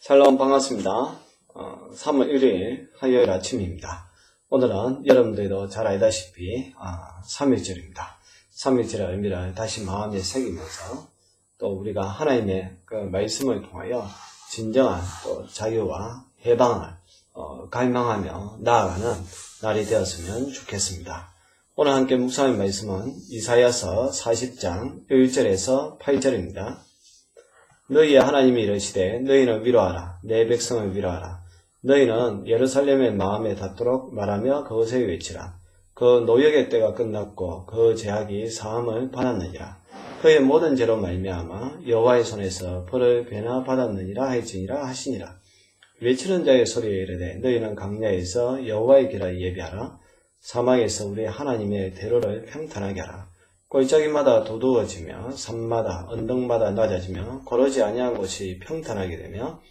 샬롬 반갑습니다. 3월 1일 화요일 아침입니다. 오늘은 여러분들도 잘 알다시피 3.1절입니다. 3.1절의 의미를 다시 마음에 새기면서 또 우리가 하나님의 그 말씀을 통하여 진정한 또 자유와 해방을 갈망하며 나아가는 날이 되었으면 좋겠습니다. 오늘 함께 묵상할 말씀은 이사야서 40장 1절에서 8절입니다. 너희의 하나님이 이르시되 너희는 위로하라. 내 백성을 위로하라. 너희는 예루살렘의 마음에 닿도록 말하며 그것에 외치라. 그 노역의 때가 끝났고 그 제약이 사함을 받았느니라. 그의 모든 죄로 말미암아 여호와의 손에서 벌을 배나 받았느니라 할지니라 하시니라. 외치는 자의 소리에 이르되 너희는 강야에서 여호와의 길을 예비하라. 사막에서 우리 하나님의 대로를 평탄하게 하라. 골짜기마다 도두어지며 산마다 언덕마다 낮아지며 고르지 아니한 곳이 평탄하게 되며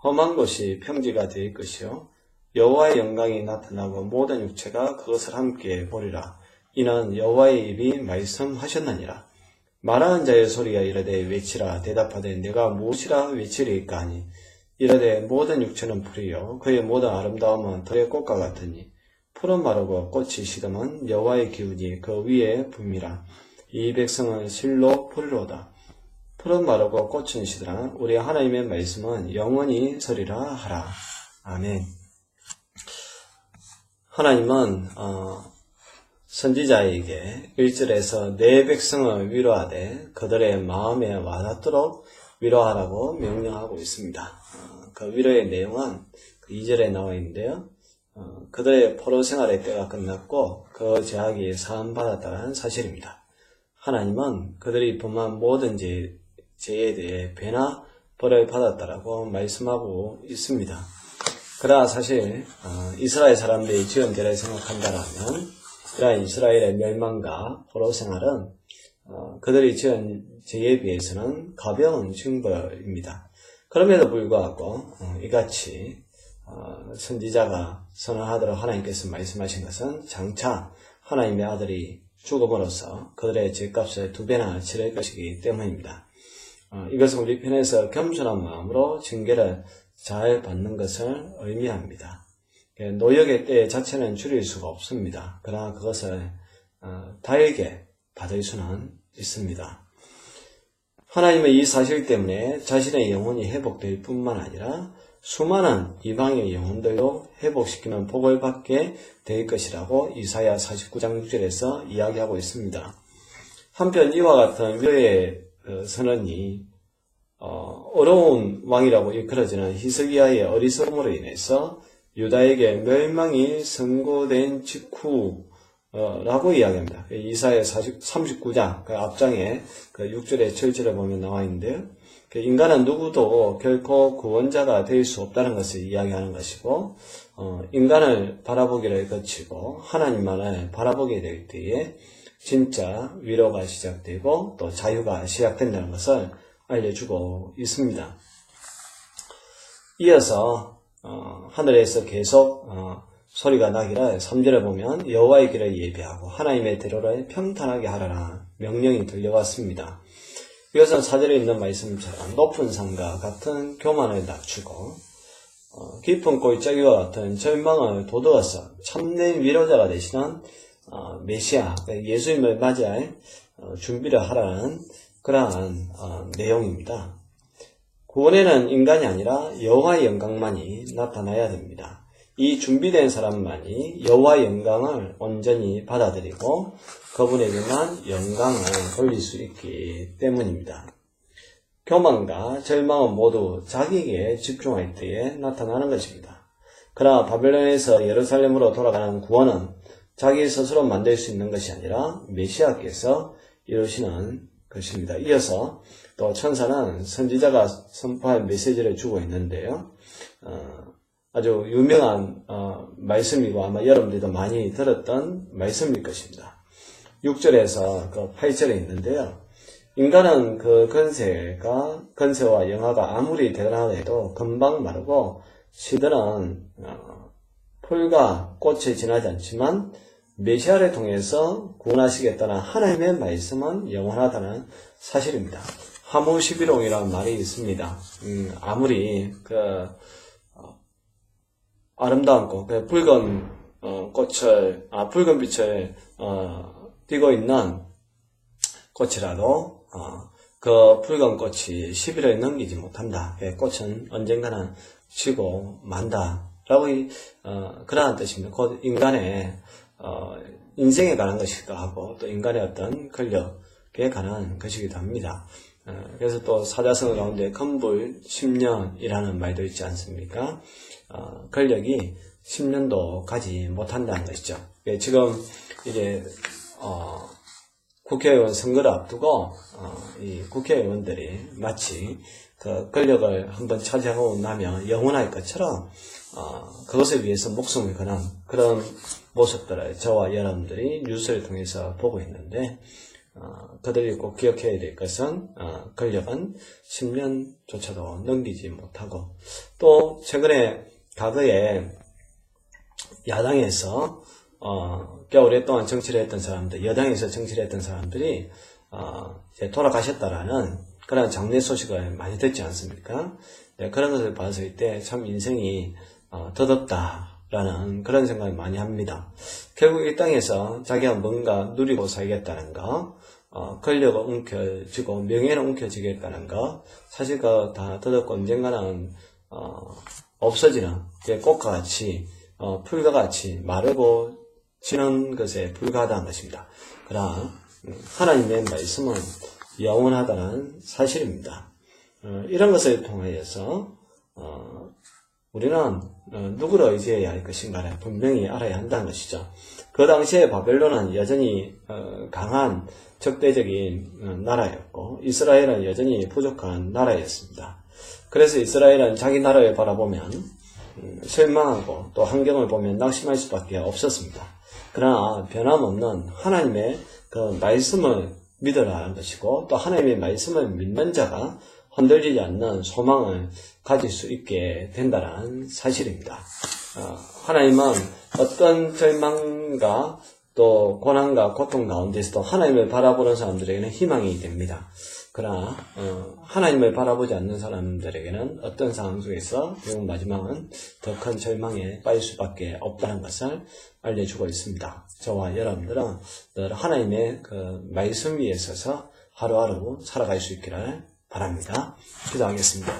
험한 곳이 평지가 될 것이요 여호와의 영광이 나타나고 모든 육체가 그것을 함께 보리라. 이는 여호와의 입이 말씀하셨느니라. 말하는 자의 소리가 이르되 외치라. 대답하되 내가 무엇이라 외치리까 하니 이르되 모든 육체는 풀이요 그의 모든 아름다움은 들의 꽃과 같으니 풀은 마르고 꽃이 시듬은 여호와의 기운이 그 위에 붐이라. 이 백성은 실로 풀이로다. 풀은 마르고 꽃은 시드라. 우리 하나님의 말씀은 영원히 서리라 하라. 아멘. 하나님은 선지자에게 1절에서 내 백성을 위로하되 그들의 마음에 와닿도록 위로하라고 명령하고 있습니다. 그 위로의 내용은 그 2절에 나와 있는데요. 그들의 포로 생활의 때가 끝났고 그 제약이 사함받았다는 사실입니다. 하나님은 그들이 범한 모든 죄에 대해 배나 벌을 받았다라고 말씀하고 있습니다. 그러나 사실 이스라엘 사람들이 지은 죄를 생각한다면 이러한 이스라엘의 멸망과 포로 생활은 그들이 지은 죄에 비해서는 가벼운 징벌입니다. 그럼에도 불구하고 이같이 선지자가 선언하도록 하나님께서 말씀하신 것은 장차 하나님의 아들이 죽음으로써 그들의 죄값을 2배나 치를 것이기 때문입니다. 이것은 우리 편에서 겸손한 마음으로 징계를 잘 받는 것을 의미합니다. 노역의 때 자체는 줄일 수가 없습니다. 그러나 그것을 달게 받을 수는 있습니다. 하나님은 이 사실 때문에 자신의 영혼이 회복될 뿐만 아니라 수많은 이방의 영혼들도 회복시키는 복을 받게 될 것이라고 이사야 49장 6절에서 이야기하고 있습니다. 한편 이와 같은 위로의 선언이 어려운 왕이라고 일컬어지는 히스기야의 어리석음으로 인해서 유다에게 멸망이 선고된 직후라고 이야기합니다. 이사야 39장 그 앞장에 그 6절에 7절에 보면 나와 있는데요. 인간은 누구도 결코 구원자가 될 수 없다는 것을 이야기하는 것이고 인간을 바라보기를 거치고 하나님만을 바라보게 될 때에 진짜 위로가 시작되고 또 자유가 시작된다는 것을 알려주고 있습니다. 이어서 하늘에서 계속 소리가 나기를 3절에 보면 여호와의 길을 예비하고 하나님의 대로를 평탄하게 하라는 명령이 들려왔습니다. 이것은 4절에 있는 말씀처럼 높은 산과 같은 교만을 낮추고 깊은 골짜기와 같은 절망을 도두어서 참된 위로자가 되시는 메시아, 예수님을 맞이할 준비를 하라는 그러한 내용입니다. 구원에는 인간이 아니라 여호와의 영광만이 나타나야 됩니다. 이 준비된 사람만이 여호와의 영광을 온전히 받아들이고 그분에게만 영광을 돌릴 수 있기 때문입니다. 교만과 절망은 모두 자기에게 집중할 때에 나타나는 것입니다. 그러나 바벨론에서 예루살렘으로 돌아가는 구원은 자기 스스로 만들 수 있는 것이 아니라 메시아께서 이루시는 것입니다. 이어서 또 천사는 선지자가 선포할 메시지를 주고 있는데요. 아주 유명한 말씀이고 아마 여러분들도 많이 들었던 말씀일 것입니다. 6절에서 그 8절에 있는데요. 인간은 그 건세와 영화가 아무리 대단하다 해도 금방 마르고 시들은 풀과 꽃이 지나지 않지만 메시아를 통해서 구원하시겠다는 하나님의 말씀은 영원하다는 사실입니다. 화무시비롱이라는 말이 있습니다. 아무리 아름다운 꽃, 붉은 붉은 빛을 띠고 있는 꽃이라도 그 붉은 꽃이 11을 넘기지 못한다. 꽃은 언젠가는 지고 만다라고 그러한 뜻입니다. 곧 인간의 인생에 관한 것이기도 하고 또 인간의 어떤 권력에 관한 것이기도 합니다. 그래서 또 사자성어 가운데 건불 10년이라는 말도 있지 않습니까? 권력이 10년도 가지 못한다는 것이죠. 지금 이제 국회의원 선거를 앞두고 이 국회의원들이 마치 그 권력을 한번 차지하고 나면 영원할 것처럼 그것을 위해서 목숨을 거는 그런 모습들을 저와 여러분들이 뉴스를 통해서 보고 있는데 그들이 꼭 기억해야 될 것은 권력은 10년조차도 넘기지 못하고 또 최근에 과거에 야당에서 꽤 오랫동안 정치를 했던 사람들, 여당에서 정치를 했던 사람들이 이제 돌아가셨다라는 그런 장례 소식을 많이 듣지 않습니까? 네, 그런 것을 봤을 때 참 인생이 더덥다라는 그런 생각을 많이 합니다. 결국 이 땅에서 자기가 뭔가 누리고 살겠다는 거, 권력을 움켜쥐고 명예를 움켜쥐겠다는 거, 사실 그 다 더덥고 언젠가는 없어지는 꽃과 같이 풀과 같이 마르고 지는 것에 불과하다는 것입니다. 그러나 하나님의 말씀은 영원하다는 사실입니다. 이런 것을 통하여서 우리는 누구를 의지해야 할 것인가를 분명히 알아야 한다는 것이죠. 그 당시에 바벨론은 여전히 강한 적대적인 나라였고 이스라엘은 여전히 부족한 나라였습니다. 그래서 이스라엘은 자기 나라를 바라보면 실망하고 또 환경을 보면 낙심할 수밖에 없었습니다. 그러나 변함없는 하나님의 그 말씀을 믿으라는 것이고 또 하나님의 말씀을 믿는 자가 흔들리지 않는 소망을 가질 수 있게 된다는 사실입니다. 하나님은 어떤 절망과 또 고난과 고통 가운데서도 하나님을 바라보는 사람들에게는 희망이 됩니다. 그러나 하나님을 바라보지 않는 사람들에게는 어떤 상황 속에서 결국 마지막은 더 큰 절망에 빠질 수밖에 없다는 것을 알려주고 있습니다. 저와 여러분들은 늘 하나님의 그 말씀 위에 서서 하루하루 살아갈 수 있기를 바랍니다. 기도하겠습니다.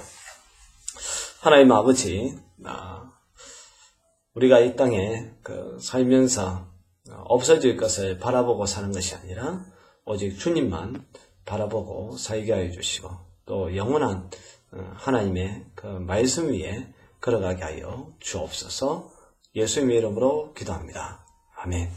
하나님 아버지, 우리가 이 땅에 살면서 없어질 것을 바라보고 사는 것이 아니라 오직 주님만 바라보고 살게 하여 주시고 또 영원한 하나님의 그 말씀 위에 걸어가게 하여 주옵소서. 예수님의 이름으로 기도합니다. 아멘.